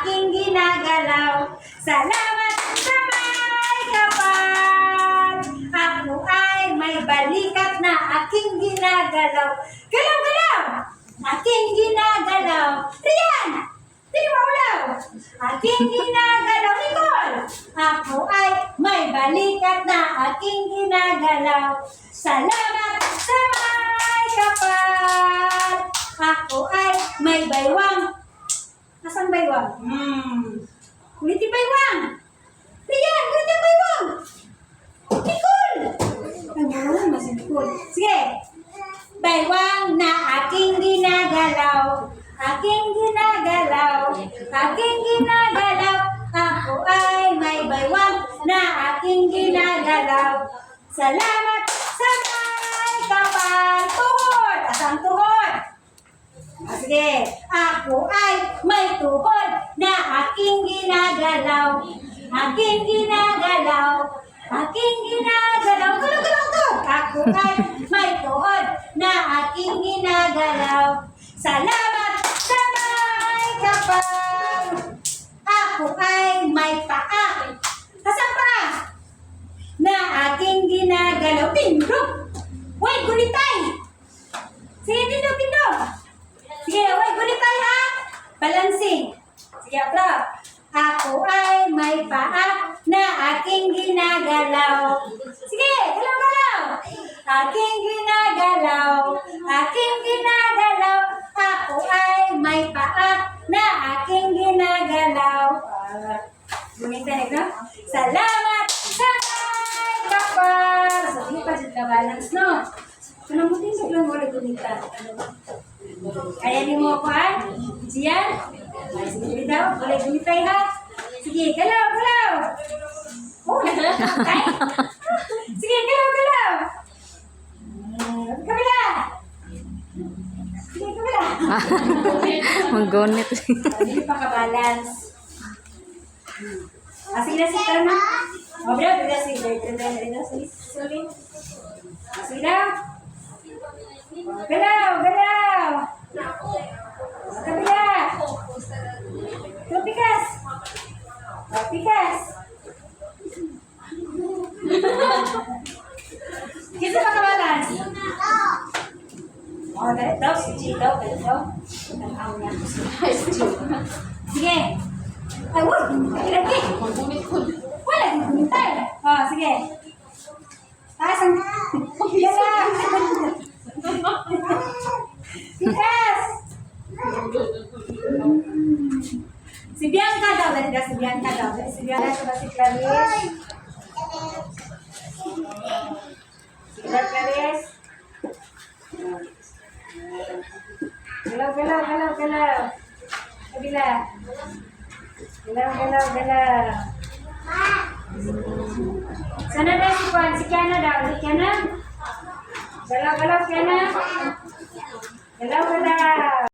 aking ginagalaw. Salamat sa may kapal. Ako ay may balikat na aking ginagalaw. Galaw-galaw! Aking ginagalaw. Rian! Di maulaw! Aking ginagalaw. Nicole! Ako ay may balikat na aking ginagalaw. Salamat sa may kapal. Ako ay may baywang. Nasaan baywang? Ulitin baywang. Rian, ulitin baywang. Nicole! Ang masih Nicole. Sige. Baywang na aking ginagalaw. Aking ginagalaw. Aking ginagalaw. Ako ay may baywang na aking ginagalaw. Salamat sa may kapal. Tuhod! Asang tuhod? Sige. Ako ay may tuhod na aking ginagalaw. Aking ginagalaw. Aking ginagalaw. Galaw-galaw to. Ako ay may tuhod na aking ginagalaw. Salamat sa may kapal. Ako ay may paa. Kasang paa? Na aking ginagalaw. Tindog. Uy, gulitay. Sige, tindog, tindog. Sige, uy, gulitay ha. Balancing. Sige, atro. Ako ay may paa na aking ginagalaw. Sige, galaw-galaw. Aking ginagalaw. Aking ginagalaw. Ako ay may paa na aking ginagalaw. Gumitan ito. Salamat sa may kapal. So, hindi pa siya balance, no? Panamutin sa lang wala gumitan. Kaya di mo ako, ha? Siyan? Sige daw, boleh gumitay ha. Sige, galaw, galaw. Oh, naglalakay. Sige, galaw, galaw. Kabila. Sige, kabila. Manggonit. Hindi pa ka-balance. Sige na, sige na. O, bro, bro, sige. Sige. Sige daw. Galaw, galaw. Kabila. Tropikas. Tropikas. Kita pa kabalans? Oh, dahil daw. Si G daw. Dahil daw. Tanaw niya. Sige. Ay, wala. Lagi. Wala. Gumitay. Oh, sige. Taas ang... Gala. Tikas. Si Bianca daw. Dahil daw si Bianca daw. Si Bianca sa si Clarice. Si Clarice. Galaw, galaw, galaw, galaw. Kabila. Galaw, galaw, galaw. Sana daw si Juan. Si Kiana daw. Si Kiana. Galaw, galaw, Kiana. Galaw, galaw.